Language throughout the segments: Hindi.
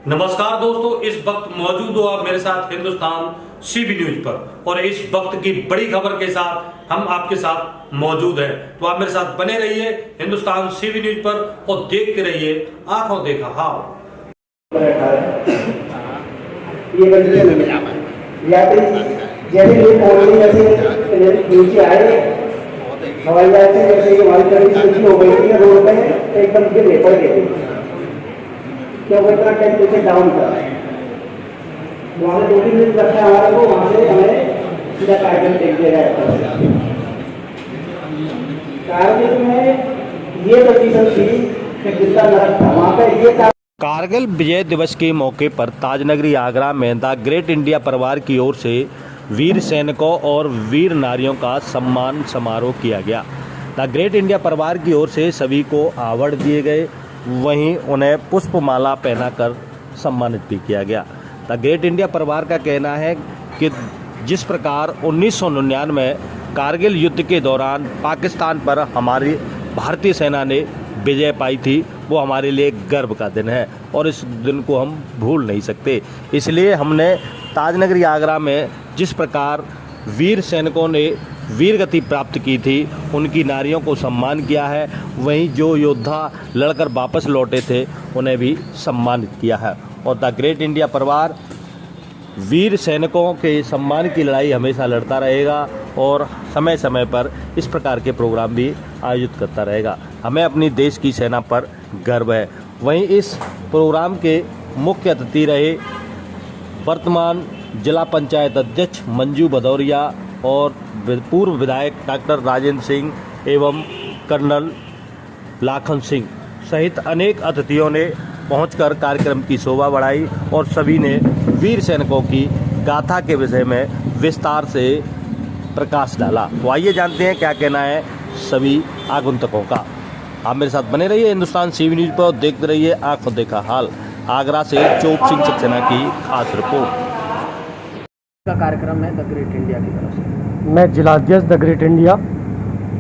नमस्कार दोस्तों, इस वक्त मौजूद हो आप मेरे साथ हिंदुस्तान सीबी न्यूज पर और इस वक्त की बड़ी खबर के साथ हम आपके साथ मौजूद हैं। तो आप मेरे साथ बने रहिए हिंदुस्तान सीबी न्यूज पर और देखते रहिए आंखों देखा हाल। ये बदले में या फिर जैसे ये कोल्ड जैसे नीचे आए हवाई जहाज से जैसे ये हमारी सर्विस हो गई थी रोड पे एकदम गिर पड़ गए थे क्योंकि इतना टेम्परेचर डाउन था। वहाँ से 2-3 दिन लगता है हमारे को, वहाँ से हमें सीधा कार्यक्रम देख देगा। कार्यक्रम में ये कंडीशन थी कि जितना नरक था वहाँ पे ये कारगिल विजय दिवस के मौके पर ताजनगरी आगरा में द ग्रेट इंडिया परिवार की ओर से वीर सैनिकों और वीर नारियों का सम्मान समारोह किया गया। द ग्रेट इंडिया परिवार की ओर से सभी को अवार्ड दिए गए, वहीं उन्हें पुष्पमाला पहनाकर सम्मानित भी किया गया। द ग्रेट इंडिया परिवार का कहना है कि जिस प्रकार 1999 में कारगिल युद्ध के दौरान पाकिस्तान पर हमारी भारतीय सेना ने विजय पाई थी, वो हमारे लिए गर्व का दिन है और इस दिन को हम भूल नहीं सकते। इसलिए हमने ताजनगरी आगरा में जिस प्रकार वीर सैनिकों ने वीर गति प्राप्त की थी, उनकी नारियों को सम्मान किया है, वहीं जो योद्धा लड़कर वापस लौटे थे उन्हें भी सम्मानित किया है। और द ग्रेट इंडिया परिवार वीर सैनिकों के सम्मान की लड़ाई हमेशा लड़ता रहेगा और समय समय पर इस प्रकार के प्रोग्राम भी आयोजित करता रहेगा। हमें अपनी देश की सेना पर गर्व है। वहीं इस प्रोग्राम के मुख्य अतिथि रहे वर्तमान जिला पंचायत अध्यक्ष मंजू भदौरिया और पूर्व विधायक डॉक्टर राजेंद्र सिंह एवं कर्नल लाखन सिंह सहित अनेक अतिथियों ने पहुंचकर कार्यक्रम की शोभा बढ़ाई और सभी ने वीर सैनिकों की गाथा के विषय में विस्तार से प्रकाश डाला। तो आइए जानते हैं क्या कहना है सभी आगंतुकों का। आप मेरे साथ बने रहिए हिंदुस्तान सीबी न्यूज पर और देखते रहिए आंखों देखा हाल। आगरा से चोप सिंह सक्सेना की खास रिपोर्ट। का कार्यक्रम है द ग्रेट इंडिया की तरफ से। मैं जिला अध्यक्ष द ग्रेट इंडिया।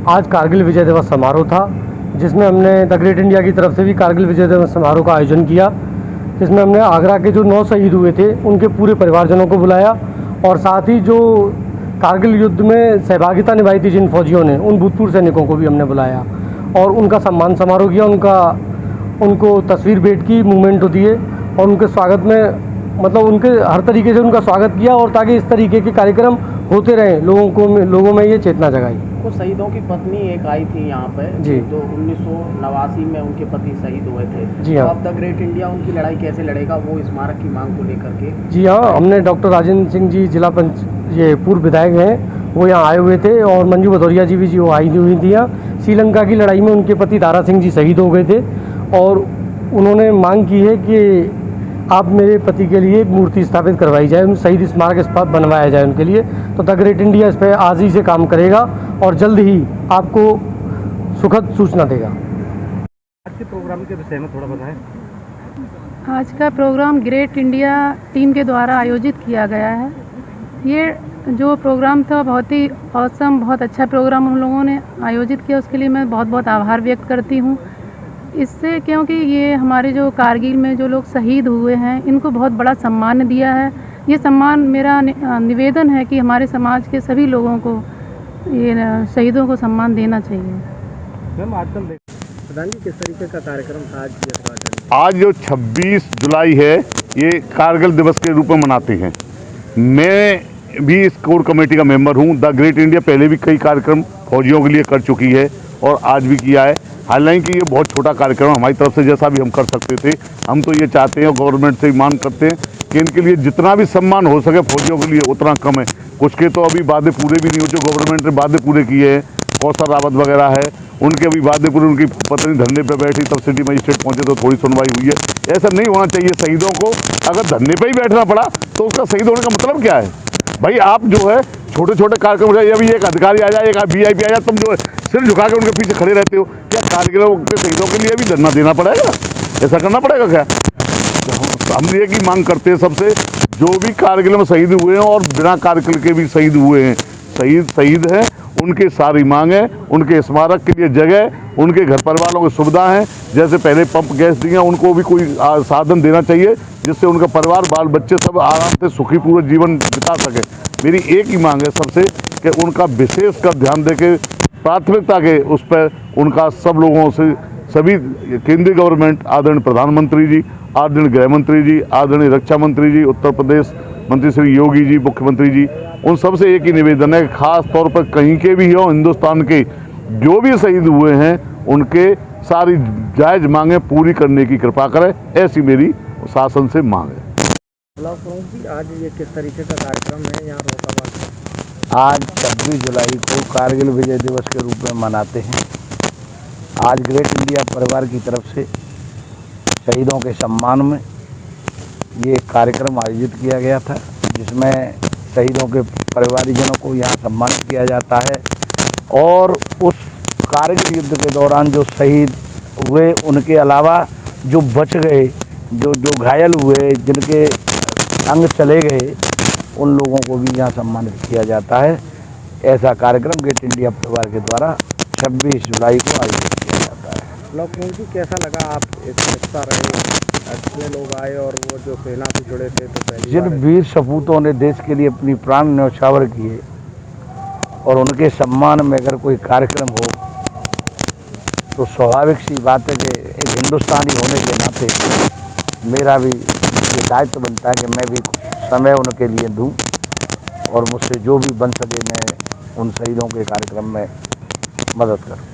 आज कारगिल विजय दिवस समारोह था, जिसमें हमने द ग्रेट इंडिया की तरफ से भी कारगिल विजय दिवस समारोह का आयोजन किया, जिसमें हमने आगरा के जो 9 शहीद हुए थे उनके पूरे परिवारजनों को बुलाया और साथ ही जो कारगिल युद्ध में सहभागिता निभाई थी जिन फौजियों ने, उन भूतपूर्व सैनिकों को भी हमने बुलाया और उनका सम्मान समारोह किया। उनको तस्वीर भेंट की, मूवमेंट दिए और उनके स्वागत में मतलब उनके हर तरीके से उनका स्वागत किया और ताकि इस तरीके के कार्यक्रम होते रहें, लोगों में ये चेतना जगाई। कुछ शहीदों की पत्नी एक आई थी यहाँ पे जी, तो 1989 में उनके पति शहीद हुए थे। जी हाँ। तो अब द ग्रेट इंडिया उनकी लड़ाई कैसे लड़ेगा, वो स्मारक की मांग को लेकर के? जी हाँ, हमने डॉक्टर राजेंद्र सिंह जी ये पूर्व विधायक हैं, वो यहाँ आए हुए थे और मंजू भदौरिया जी भी जी वो आई हुई थी यहाँ। श्रीलंका की लड़ाई में उनके पति दारा सिंह जी शहीद हो गए थे और उन्होंने मांग की है कि आप मेरे पति के लिए एक मूर्ति स्थापित करवाई जाए, उन शहीद स्मारक बनवाया जाए उनके लिए। तो द ग्रेट इंडिया इस पर आज ही से काम करेगा और जल्द ही आपको सुखद सूचना देगा। आज के प्रोग्राम के विषय में थोड़ा बताएं। आज का प्रोग्राम ग्रेट इंडिया टीम के द्वारा आयोजित किया गया है। ये जो प्रोग्राम था बहुत ही औसम, बहुत अच्छा प्रोग्राम हम लोगों ने आयोजित किया, उसके लिए मैं बहुत बहुत आभार व्यक्त करती हूँ इससे, क्योंकि ये हमारे जो कारगिल में जो लोग शहीद हुए हैं इनको बहुत बड़ा सम्मान दिया है। ये सम्मान, मेरा निवेदन है कि हमारे समाज के सभी लोगों को ये शहीदों को सम्मान देना चाहिए। मैम आजकल प्रधान जी, किस तरीके का कार्यक्रम था आज जो 26 जुलाई है ये कारगिल दिवस के रूप में मनाते हैं। मैं भी इस कोर कमेटी का मेंबर हूं। द ग्रेट इंडिया पहले भी कई कार्यक्रम फौजियों के लिए कर चुकी है और आज भी किया है। हालांकि ये बहुत छोटा कार्यक्रम हमारी तरफ से जैसा भी हम कर सकते थे, हम तो ये चाहते हैं और गवर्नमेंट से मांग करते हैं कि इनके लिए जितना भी सम्मान हो सके फौजियों के लिए उतना कम है। कुछ के तो अभी वादे पूरे भी नहीं हो, जो गवर्नमेंट ने वादे पूरे किए हैं, कौशल रावत वगैरह है, उनके अभी वादे पूरे, उनकी पत्नी धरने पर बैठी तब सिटी मजिस्ट्रेट पहुंचे तो थोड़ी सुनवाई हुई है। ऐसा नहीं होना चाहिए। शहीदों को अगर धरने पर ही बैठना पड़ा तो उसका शहीद होने का मतलब क्या है? भाई आप जो है छोटे छोटे कार्यक्रम हो जाए, अभी एक अधिकारी आ जाए, एक VIP आ जाए, तुम जो सिर झुका के उनके पीछे खड़े रहते हो। क्या कारगिलों के शहीदों के लिए भी धरना देना पड़ेगा? ऐसा करना पड़ेगा क्या? हम ये की मांग करते हैं सबसे, जो भी कारगिल में शहीद हुए हैं और बिना कारगिल के भी शहीद हुए हैं, शहीद हैं, उनकी सारी मांगें, उनके स्मारक के लिए जगह, उनके घर परिवारों की सुविधा हैं। जैसे पहले पंप गैस दिया, उनको भी कोई साधन देना चाहिए जिससे उनका परिवार, बाल बच्चे सब आराम से सुखीपूर्वक जीवन बिता सके। मेरी एक ही मांग है सबसे कि उनका विशेष कर ध्यान देके प्राथमिकता के उस पर उनका सब लोगों से, सभी केंद्रीय गवर्नमेंट, आदरणीय प्रधानमंत्री जी, आदरणीय गृह मंत्री जी, आदरणीय रक्षा मंत्री जी, उत्तर प्रदेश मंत्री श्री योगी जी, मुख्यमंत्री जी, उन सबसे एक ही निवेदन है कि खास तौर पर कहीं के भी हो, हिंदुस्तान के जो भी शहीद हुए हैं उनके सारी जायज मांगें पूरी करने की कृपा करें, ऐसी मेरी शासन से मांग है। आज ये किस तरीके का कार्यक्रम है यहाँ रोहताबाद में? आज 26 जुलाई को कारगिल विजय दिवस के रूप में मनाते हैं। आज ग्रेट इंडिया परिवार की तरफ से शहीदों के सम्मान में ये कार्यक्रम आयोजित किया गया था, जिसमें शहीदों के परिवारीजनों को यहाँ सम्मानित किया जाता है और उस कारगिल युद्ध के दौरान जो शहीद हुए उनके अलावा जो बच गए, जो घायल हुए, जिनके अंग चले गए, उन लोगों को भी यहाँ सम्मानित किया जाता है। ऐसा कार्यक्रम ग्रेट इंडिया परिवार के द्वारा 26 जुलाई को आयोजित किया जाता है। लॉकडाउन की कैसा लगा? आप इसमें हिस्सा रहे, अच्छे लोग आए और वो जो सेना से जुड़े थे तो पहली जिन वीर सपूतों ने देश के लिए अपनी प्राण न्यौछावर किए और उनके सम्मान में अगर कोई कार्यक्रम हो तो स्वाभाविक सी बात है कि एक हिंदुस्तानी होने के नाते मेरा भी ये दायित्व बनता है कि मैं भी समय उनके लिए दूं और मुझसे जो भी बन सके मैं उन शहीदों के कार्यक्रम में मदद करूं।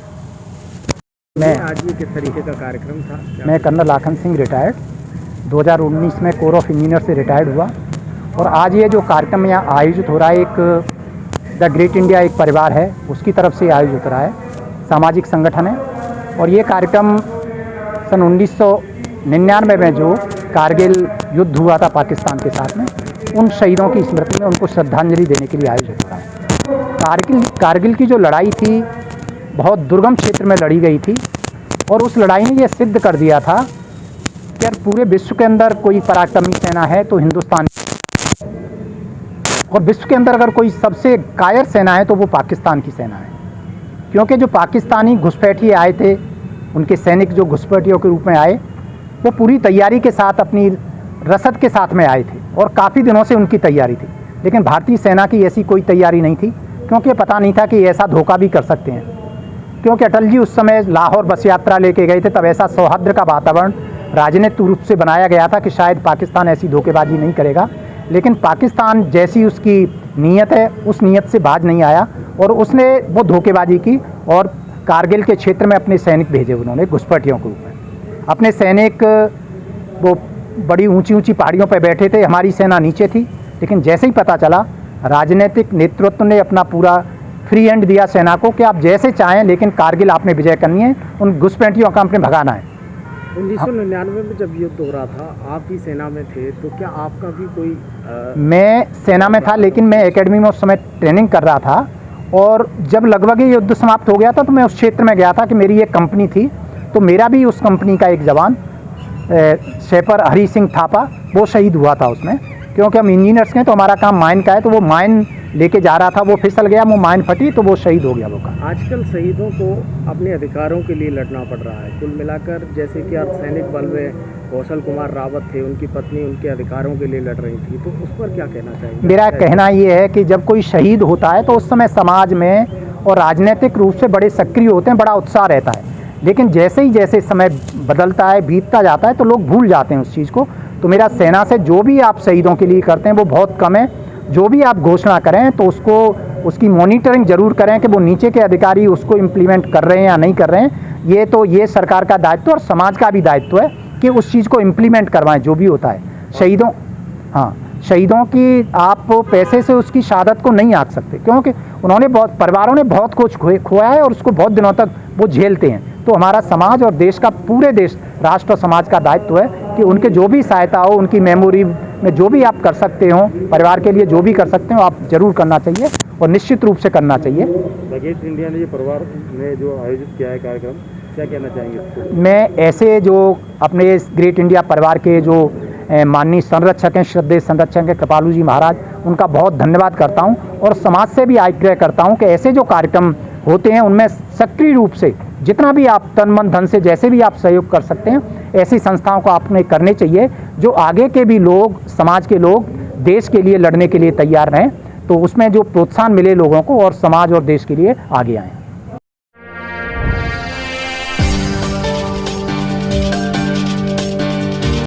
मैं आज ये किस तरीके का कार्यक्रम था? मैं कर्नल लाखन सिंह रिटायर्ड 2019 में कोर ऑफ इंजीनियर से रिटायर्ड हुआ और आज ये जो कार्यक्रम यहाँ आयोजित हो रहा है, एक द ग्रेट इंडिया एक परिवार है उसकी तरफ से आयोजित हो रहा है, सामाजिक संगठन है। और ये कार्यक्रम सन 1999 में जो कारगिल युद्ध हुआ था पाकिस्तान के साथ में, उन शहीदों की स्मृति में उनको श्रद्धांजलि देने के लिए आयोजित हो रहा है। कारगिल की जो लड़ाई थी बहुत दुर्गम क्षेत्र में लड़ी गई थी और उस लड़ाई ने ये सिद्ध कर दिया था कि अगर पूरे विश्व के अंदर कोई पराक्रमी सेना है तो हिंदुस्तान, और विश्व के अंदर अगर कोई सबसे कायर सेना है तो वो पाकिस्तान की सेना है। क्योंकि जो पाकिस्तानी घुसपैठिए आए थे, उनके सैनिक जो घुसपैठियों के रूप में आए, वो पूरी तैयारी के साथ अपनी रसद के साथ में आए थे और काफ़ी दिनों से उनकी तैयारी थी। लेकिन भारतीय सेना की ऐसी कोई तैयारी नहीं थी, क्योंकि पता नहीं था कि ऐसा धोखा भी कर सकते हैं। क्योंकि अटल जी उस समय लाहौर बस यात्रा लेके गए थे, तब ऐसा सौहार्द का वातावरण राजनीतिक रूप से बनाया गया था कि शायद पाकिस्तान ऐसी धोखेबाजी नहीं करेगा। लेकिन पाकिस्तान जैसी उसकी नीयत है, उस नीयत से बाज नहीं आया और उसने वो धोखेबाजी की और कारगिल के क्षेत्र में अपने सैनिक भेजे उन्होंने घुसपैठियों के रूप में। अपने सैनिक वो बड़ी ऊंची ऊंची पहाड़ियों पर बैठे थे, हमारी सेना नीचे थी। लेकिन जैसे ही पता चला, राजनीतिक नेतृत्व ने अपना पूरा फ्री हैंड दिया सेना को कि आप जैसे चाहें, लेकिन कारगिल आपने विजय करनी है, उन घुसपैठियों का आपने भगाना है। 1999 में जब युद्ध हो रहा था, आप ही सेना में थे, तो क्या आपका भी कोई मैं सेना में था, लेकिन मैं एकेडमी में उस समय ट्रेनिंग कर रहा था और जब लगभग ये युद्ध समाप्त हो गया था तो मैं उस क्षेत्र में गया था कि मेरी एक कंपनी थी, तो मेरा भी उस कंपनी का एक जवान शेपर हरी सिंह थापा वो शहीद हुआ था उसमें। क्योंकि हम इंजीनियर्स हैं तो हमारा काम माइन का है, तो वो माइन लेके जा रहा था, वो फिसल गया, वो माइन फटी तो वो शहीद हो गया वो का। आजकल शहीदों को अपने अधिकारों के लिए लड़ना पड़ रहा है। कुल मिलाकर जैसे कि अर्धसैनिक बल में कौशल कुमार रावत थे, उनकी पत्नी उनके अधिकारों के लिए लड़ रही थी, तो उस पर क्या कहना चाहेंगे? मेरा कहना ये है कि जब कोई शहीद होता है तो उस समय समाज में और राजनीतिक रूप से बड़े सक्रिय होते हैं, बड़ा उत्साह रहता है। लेकिन जैसे ही जैसे समय बदलता है, बीतता जाता है, तो लोग भूल जाते हैं उस चीज़ को। तो मेरा सेना से जो भी आप शहीदों के लिए करते हैं वो बहुत कम है। जो भी आप घोषणा करें तो उसकी मॉनिटरिंग जरूर करें कि वो नीचे के अधिकारी उसको इम्प्लीमेंट कर रहे हैं या नहीं कर रहे हैं। ये सरकार का दायित्व और समाज का भी दायित्व है कि उस चीज़ को इम्प्लीमेंट करवाएं जो भी होता है। शहीदों की आप पैसे से उसकी शहादत को नहीं आंक सकते, क्योंकि परिवारों ने बहुत कुछ खोया है और उसको बहुत दिनों तक वो झेलते हैं। तो हमारा समाज और देश का, पूरे देश, राष्ट्र और समाज का दायित्व है कि उनके जो भी सहायता हो, उनकी मेमोरी में जो भी आप कर सकते हो, परिवार के लिए जो भी कर सकते हो, आप जरूर करना चाहिए और निश्चित रूप से करना चाहिए। ग्रेट इंडिया ने परिवार ने जो आयोजित किया है कार्यक्रम, क्या कहना चाहेंगे? मैं ऐसे जो अपने ग्रेट इंडिया परिवार के जो माननीय संरक्षक हैं, श्रद्धेय संरक्षक हैं कृपालू जी महाराज, उनका बहुत धन्यवाद करता हूं और समाज से भी आग्रह करता हूं कि ऐसे जो कार्यक्रम होते हैं उनमें सक्रिय रूप से जितना भी आप तन मन धन से जैसे भी आप सहयोग कर सकते हैं, ऐसी संस्थाओं को आपने करने चाहिए जो आगे के भी लोग, समाज के लोग देश के लिए लड़ने के लिए तैयार रहें, तो उसमें जो प्रोत्साहन मिले लोगों को और समाज और देश के लिए आगे आएँ।